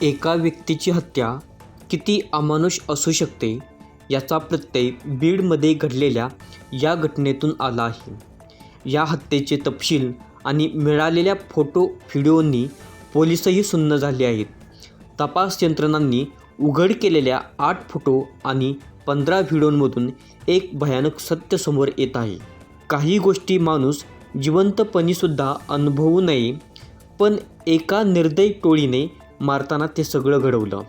एका व्यक्तीची हत्या किती अमानुष असू शकते याचा प्रत्यय बीडमध्ये घडलेल्या या घटनेतून आला आहे. या हत्येचे तपशील आणि मिळालेल्या फोटो व्हिडिओंनी पोलीसही सुन्न झाले आहेत. तपास यंत्रणांनी उघड केलेल्या 8 फोटो आणि 15 व्हिडिओंमधून एक भयानक सत्य समोर येत आहे. काही गोष्टी माणूस जिवंतपणीसुद्धा अनुभवू नये, पण एका निर्दयी टोळीने मारताना ते सगळं घडवलं.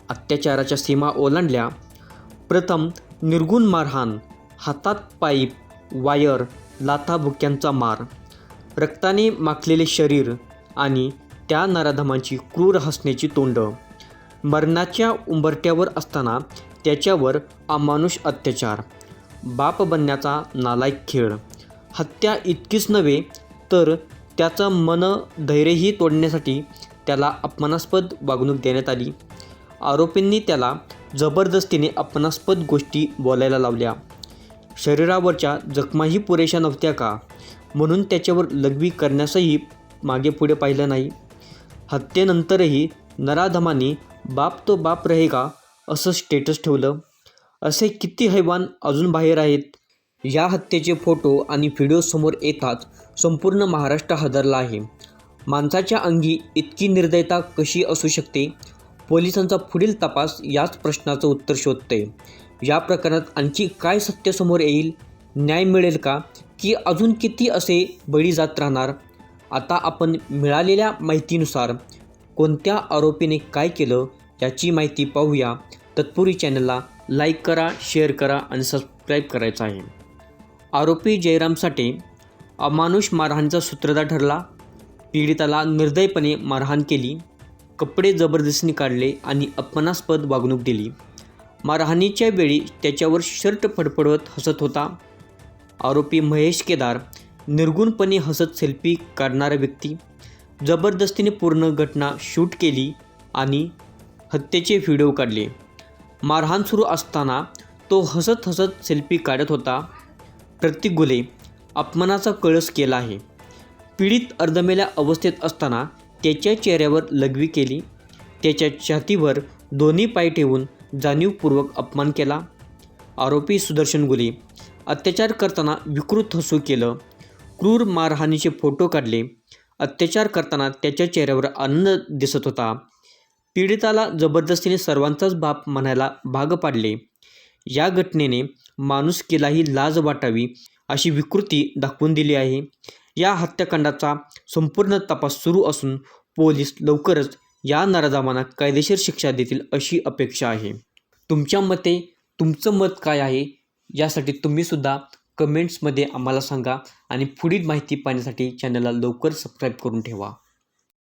अत्याचाराच्या सीमा ओलांडल्या. प्रथम निर्घृण मारहाण, हातात पाईप, वायर, लाथाबुक्क्यांचा मार, रक्ताने माखलेले शरीर आणि त्या नराधमांची क्रूर हसण्याची तोंडं. मरणाच्या उंबरठ्यावर असताना त्याच्यावर अमानुष अत्याचार, बाप बनण्याचा नालायक खेळ. हत्या इतकीच नव्हे तर त्याचं मनधैर्यही तोडण्यासाठी त्याला अपमानास्पद वागणूक देण्यात आली. आरोपींनी त्याला जबरदस्तीने अपमानास्पद गोष्टी बोलायला लावल्या. शरीरावरच्या जखमाही पुरेशा नव्हत्या का, म्हणून त्याच्यावर लघवी करण्यासही मागे पुढे पाहिलं नाही. हत्येनंतरही नराधमांनी बाप तो बाप रहेगा असं स्टेटस ठेवलं. असे किती हैवान अजून बाहेर आहेत? या हत्येचे फोटो आणि व्हिडिओ समोर येताच संपूर्ण महाराष्ट्र हादरला आहे. माणसाच्या अंगी इतकी निर्दयता कशी असू शकते? पोलिसांचा पुढील तपास याच प्रश्नाचं उत्तर शोधतोय. या प्रकरणात आणखी काय सत्य समोर येईल? न्याय मिळेल का, की अजून किती असे बळी जात राहणार? आता आपण मिळालेल्या माहितीनुसार कोणत्या आरोपीने काय केलं याची माहिती पाहूया. तत्पूर्वी चॅनलला लाईक करा, शेअर करा आणि सबस्क्राईब करायचं आहे. आरोपी जयराम साठे अमानुष मारहाणीचा सूत्रधार ठरला. पीडिताला निर्दयपणे मारहाण केली, कपडे जबरदस्तीने काढले आणि अपमानास्पद वागणूक दिली. मारहाणीच्या वेळी त्याच्यावर शर्ट फडफडवत हसत होता. आरोपी महेश केदार निर्गुणपणे हसत सेल्फी काढणारा व्यक्ती. जबरदस्तीने पूर्ण घटना शूट केली आणि हत्येचे व्हिडिओ काढले. मारहाण सुरू असताना तो हसत हसत सेल्फी काढत होता. प्रतीक घुले अपमानाचा कळस केला आहे. पीडित अर्धमेल्या अवस्थेत असताना त्याच्या चेहऱ्यावर लघवी केली. त्याच्या छातीवर दोन्ही पाय ठेवून जाणीवपूर्वक अपमान केला. आरोपी सुदर्शन घुले अत्याचार करताना विकृत हसू केलं. क्रूर मारहाणीचे फोटो काढले. अत्याचार करताना त्याच्या चेहऱ्यावर आनंद दिसत होता. पीडिताला जबरदस्तीने सर्वांचाच बाप म्हणायला भाग पाडले. या घटनेने माणुसकीलाही लाज वाटावी अशी विकृती दाखवून दिली आहे. या हत्याकांडाचा संपूर्ण तपास सुरू असून पोलीस लवकरच या नराधमांना कायदेशीर शिक्षा देतील अशी अपेक्षा आहे. तुमच्या मते तुमचं मत काय आहे यासाठी तुम्हीसुद्धा कमेंट्समध्ये आम्हाला सांगा आणि पुढील माहिती पाहण्यासाठी चॅनलला लवकर सबस्क्राईब करून ठेवा.